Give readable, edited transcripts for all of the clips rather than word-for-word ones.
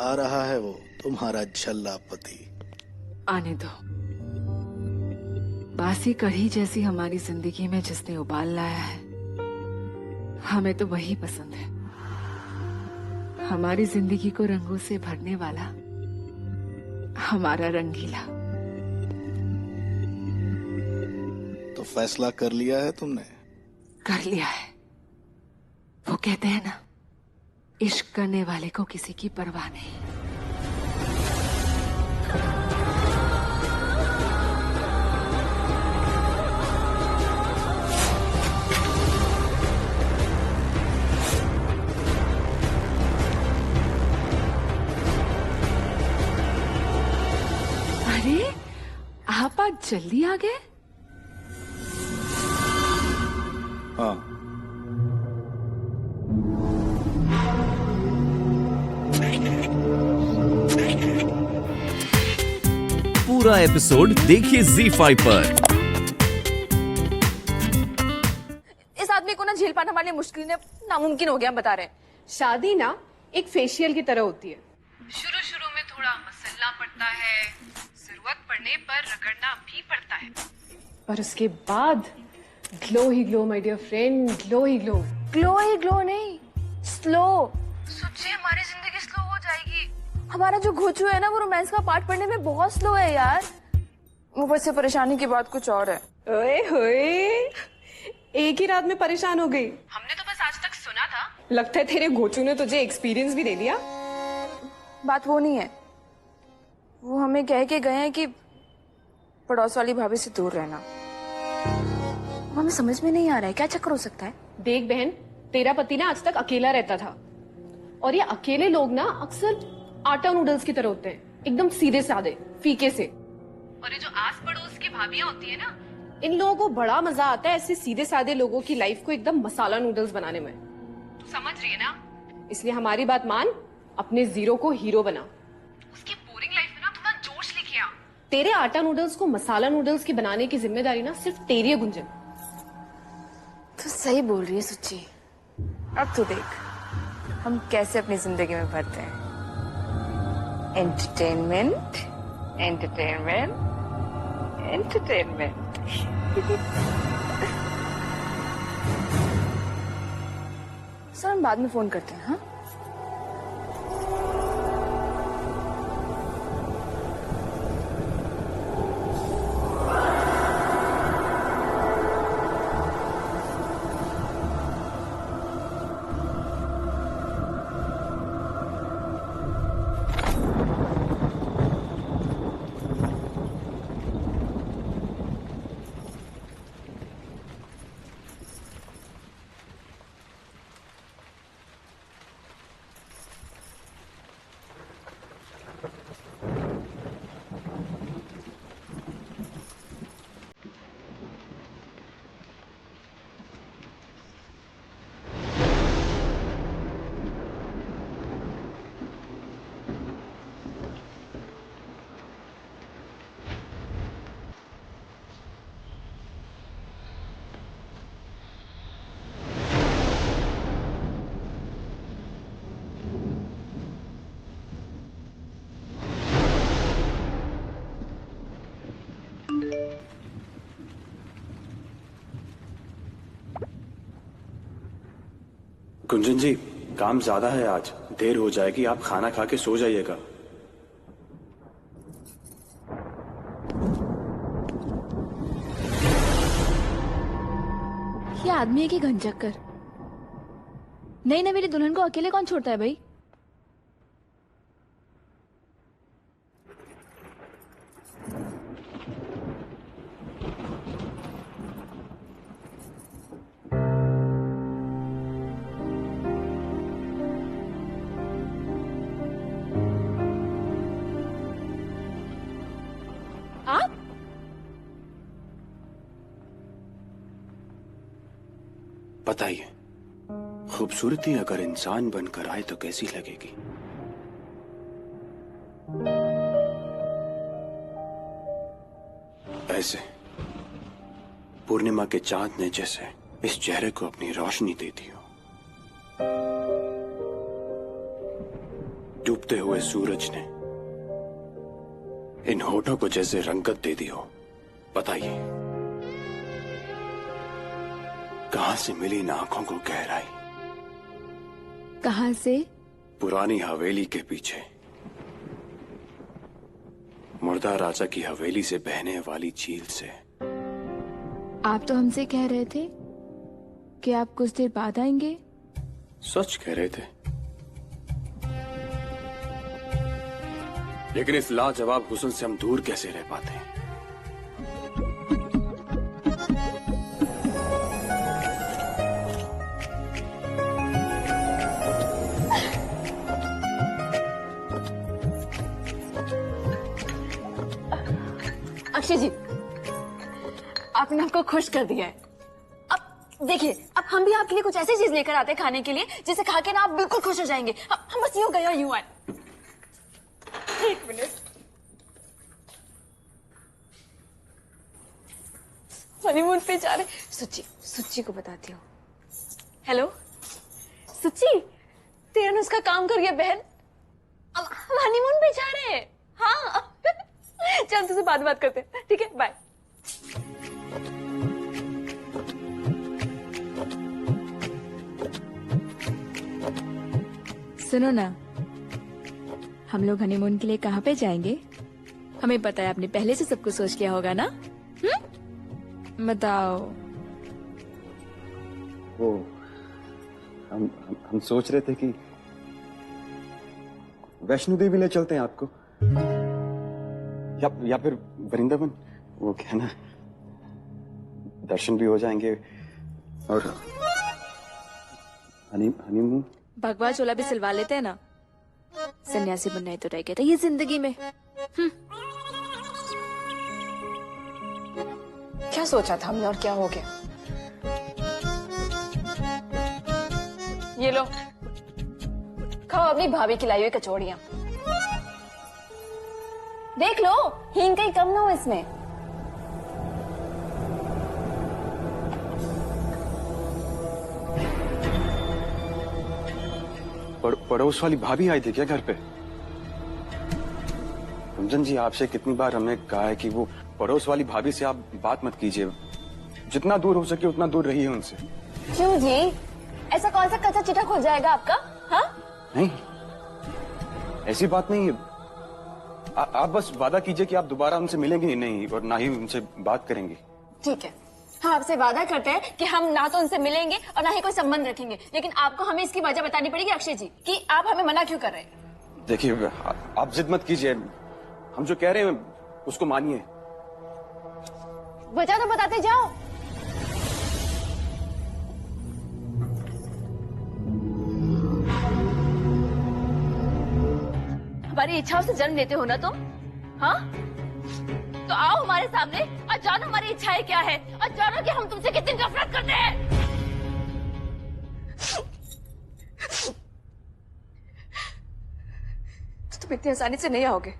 आ रहा है वो तुम्हारा झल्ला पति। आने दो। बासी कढ़ी जैसी हमारी जिंदगी में जिसने उबाल लाया है, हमें तो वही पसंद है। हमारी जिंदगी को रंगों से भरने वाला हमारा रंगीला। तो फैसला कर लिया है तुमने? कर लिया है। वो कहते हैं ना, इश्क करने वाले को किसी की परवाह नहीं। अरे आप आज जल्दी आ गए? हाँ। पूरा एपिसोड देखिए ZEE5 पर। इस आदमी को ना झेल पाना हमारे लिए मुश्किल ने नामुमकिन हो गया, बता रहे हैं। शादी ना एक फेशियल की तरह होती है। शुरू में थोड़ा मसलना पड़ता है, जरूरत पड़ने पर रगड़ना भी पड़ता है, पर उसके बाद ग्लो ही glow my dear friend, glow ही ग्लो। ग्लो ही ग्लो नहीं, स्लो। सोचिए हमारी जिंदगी स्लो हो जाएगी। हमारा जो घोचू है ना, वो रोमांस का पार्ट पढ़ने में बहुत स्लो है यार। ऊपर से परेशानी की बात कुछ और है। ओए होए, एक ही रात में परेशान हो गई। हमने तो बस आज तक सुना था। लगता है तेरे घोचू ने तुझे एक्सपीरियंस भी दे दिया। बात वो नहीं है, वो हमें कह के गए हैं कि पड़ोस वाली भाभी से दूर रहना। वो हमें समझ में नहीं आ रहा है क्या चक्कर हो सकता है। देख बहन, तेरा पति ना आज तक अकेला रहता था, और ये अकेले लोग ना अक्सर आटा नूडल्स की तरह होते हैं, एकदम सीधे साधे फीके से। और ये जो आस पड़ोस की भाभियां होती है ना, इन लोगों को बड़ा मजा आता है ऐसे सीधे साधे लोगों की लाइफ को एकदम मसाला नूडल्स बनाने में। तू समझ रही है ना? इसलिए हमारी बात मान, अपने जीरो को हीरो बना। उसकी बोरिंग लाइफ में ना थोड़ा जोश लेके आ। तेरे आटा नूडल्स को मसाला नूडल्स की बनाने की जिम्मेदारी ना सिर्फ तेरी है गुंजन। तू सही बोल रही है सुच्ची। अब तू देख हम कैसे अपनी जिंदगी में भरते हैं एंटरटेनमेंट, एंटरटेनमेंट, एंटरटेनमेंट। सर हम बाद में फोन करते हैं। हाँ, गुंजन जी, काम ज्यादा है आज, देर हो जाएगी, आप खाना खा के सो जाइएगा। ये आदमी है कि घनचक्कर? नहीं ना, मेरी दुल्हन को अकेले कौन छोड़ता है भाई। आप बताइए, खूबसूरती अगर इंसान बनकर आए तो कैसी लगेगी? ऐसे पूर्णिमा के चांद ने जैसे इस चेहरे को अपनी रोशनी देती हो। डूबते हुए सूरज ने इन होठों को जैसे रंगत दे दी हो। बताइए कहां से मिली इन आंखों को गहराई? कहाँ से? पुरानी हवेली के पीछे मुर्दा राजा की हवेली से बहने वाली झील से। आप तो हमसे कह रहे थे कि आप कुछ देर बाद आएंगे। सच कह रहे थे, लेकिन इस लाजवाब हुस्न से हम दूर कैसे रह पाते हैं? अक्षय जी, आपने हमको खुश कर दिया है। अब देखिए, अब हम भी आपके लिए कुछ ऐसी चीज लेकर आते हैं खाने के लिए जिसे खा के ना आप बिल्कुल खुश हो जाएंगे। हम बस यूं गए यूं आए। एक मिनट, हनीमून पे जा रहे। सुच्ची को बताती हूँ। हेलो सुच्ची, तेरा उसका काम कर गया बहन। अब हम हनीमून पे जा रहे हैं। हाँ चल तुझसे बात करते हैं, ठीक है, बाय। सुनो ना, हम लोग हनीमून के लिए कहाँ पे जाएंगे? हमें पता है आपने पहले से सब कुछ सोच लिया होगा ना। बताओ। वो हम सोच रहे थे कि वैष्णो देवी ले चलते हैं आपको, या फिर वृंदावन। वो क्या ना, दर्शन भी हो जाएंगे और हनीमून। भगवा चोला भी सिलवा लेते हैं ना। सन्यासी बनना ही तो रह गया था ये जिंदगी में। क्या सोचा था हमने और क्या हो गया? ये लो, खाओ अपनी भाभी खिलाई हुई कचौड़ियां। देख लो, हींग कहीं कम ना हो इसमें। पड़ोस वाली भाभी आई थी क्या घर पे? कुंजन जी, आपसे कितनी बार हमने कहा है कि वो पड़ोस वाली भाभी से आप बात मत कीजिए। जितना दूर हो सके उतना दूर रहिए उनसे। क्यों जी? ऐसा कौन सा कच्चा चिटा खुल जाएगा आपका? हाँ? नहीं, ऐसी बात नहीं है। आप बस वादा कीजिए कि आप दोबारा उनसे मिलेंगे ही नहीं और ना ही उनसे बात करेंगे। ठीक है, हम आपसे वादा करते हैं कि हम ना तो उनसे मिलेंगे और ना ही कोई संबंध रखेंगे, लेकिन आपको हमें इसकी वजह बतानी पड़ेगी अक्षय जी, कि आप हमें मना क्यों कर रहे हैं। देखिए, आप जिद मत कीजिए। हम जो कह रहे हैं उसको मानिए। वजह तो बताते जाओ। हमारी इच्छाओं से जन्म लेते हो ना तुम? हाँ, तो आओ हमारे सामने और जानो हमारी इच्छाएं क्या है, और जानो कि हम तुमसे कितनी नफरत करते हैं। तो तुम इतनी आसानी से नहीं आओगे,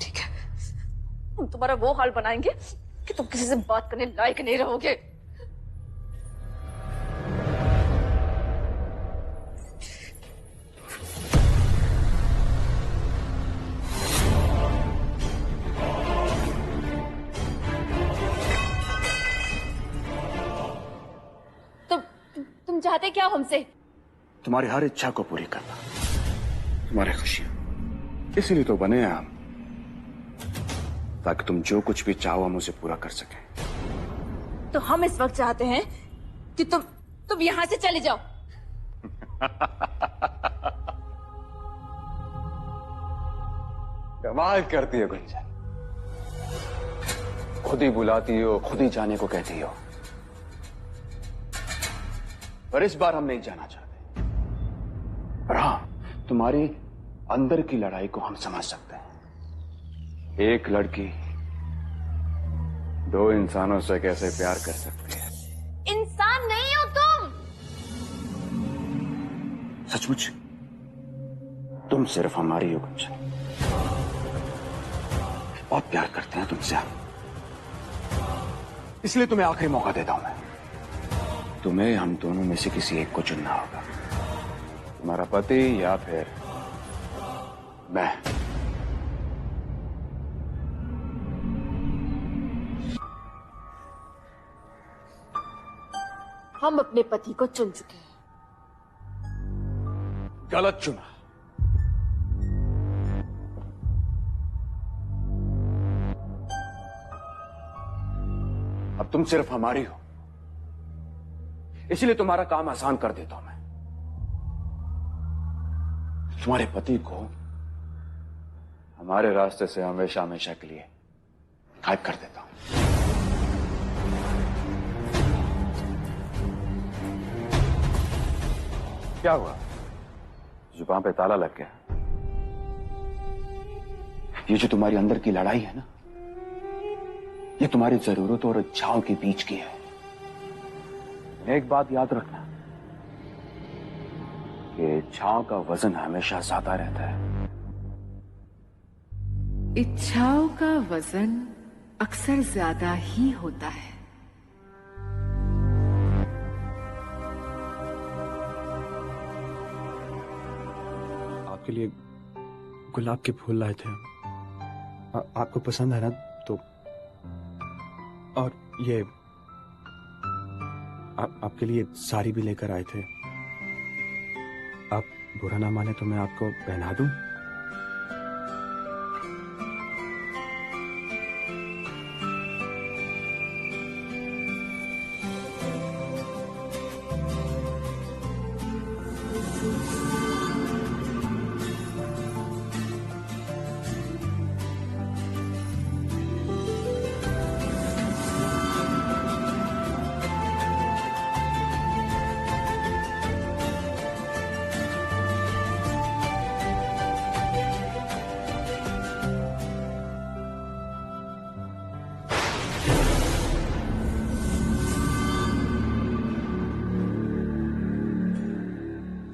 ठीक है? हम तुम्हारा वो हाल बनाएंगे कि तुम किसी से बात करने लायक नहीं रहोगे। तुम चाहते क्या हमसे? तुम्हारी हर इच्छा को पूरी करना, तुम्हारी खुशी। इसीलिए तो बने हैं हम, ताकि तुम जो कुछ भी चाहो हम उसे पूरा कर सकें। तो हम इस वक्त चाहते हैं कि तुम यहां से चले जाओ। कमाल करती है गुंजन, खुद ही बुलाती हो, खुद ही जाने को कहती हो। पर इस बार हम नहीं जाना चाहते। पर हाँ, तुम्हारी अंदर की लड़ाई को हम समझ सकते हैं। एक लड़की दो इंसानों से कैसे प्यार कर सकती है। इंसान नहीं हो तुम। सचमुच तुम सिर्फ हमारी हो गुंजन। बहुत प्यार करते हैं तुमसे, इसलिए तुम्हें आखिरी मौका देता हूं मैं। तुम्हें हम दोनों में से किसी एक को चुनना होगा। तुम्हारा पति या फिर मैं? हम अपने पति को चुन चुके हैं। गलत चुना। अब तुम सिर्फ हमारी हो, इसलिए तुम्हारा काम आसान कर देता हूं मैं। तुम्हारे पति को हमारे रास्ते से हमेशा हमेशा के लिए गायब कर देता हूं। क्या हुआ? जुबान पे ताला लग गया? ये जो तुम्हारी अंदर की लड़ाई है ना, ये तुम्हारी जरूरतों और इच्छाओं के बीच की है। एक बात याद रखना कि इच्छाओं का वजन हमेशा ज्यादा रहता है। इच्छाओं का वजन अक्सर ज्यादा ही होता है। आपके लिए गुलाब के फूल लाए थे। आपको पसंद है ना? तो और ये आपके लिए साड़ी भी लेकर आए थे। आप बुरा ना माने तो मैं आपको पहना दूं?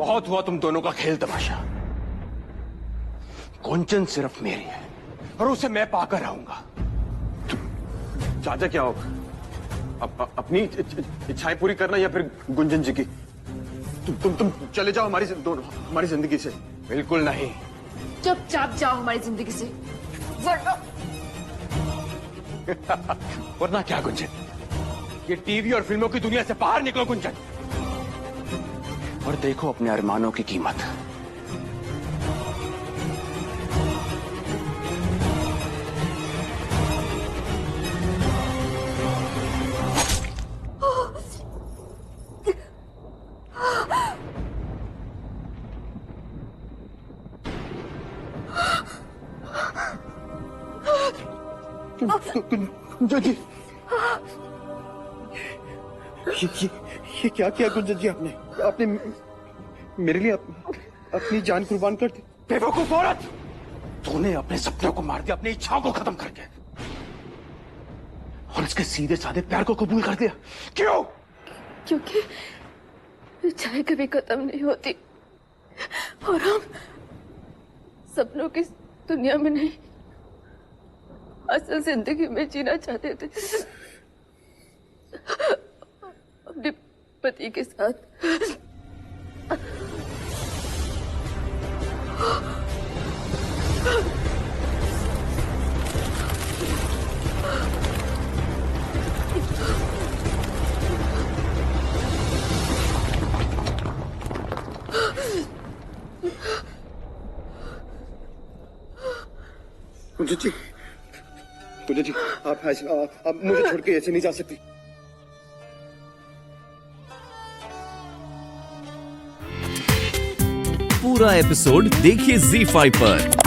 बहुत हुआ तुम दोनों का खेल तमाशा। गुंजन सिर्फ मेरी है और उसे मैं पाकर आऊंगा। चाचा क्या होगा? अपनी इच्छाएं पूरी करना या फिर गुंजन जी की? तुम चले जाओ हमारी जिंदगी से। बिल्कुल नहीं। चुपचाप जाओ हमारी जिंदगी से, वरना वरना क्या गुंजन? ये टीवी और फिल्मों की दुनिया से बाहर निकलो गुंजन, और देखो अपने अरमानों की कीमत। गुंजन जी, ये क्या किया गुंजन जी? आपने मेरे लिए अपनी जान कुर्बान कर दी। बेवकूफ औरत, तूने अपने सपनों को मार दिया, अपनी इच्छाओं को खत्म करके, और इसके सीधे साधे प्यार को कबूल कर दिया। क्यों? क्योंकि इच्छाएं कभी खत्म नहीं होती और हम सपनों की दुनिया में नहीं, असल जिंदगी में जीना चाहते थे अपने पति के साथ। गुंजन जी, आप मुझे छोड़ के ऐसे नहीं जा सकती। पूरा एपिसोड देखिए ZEE5 पर।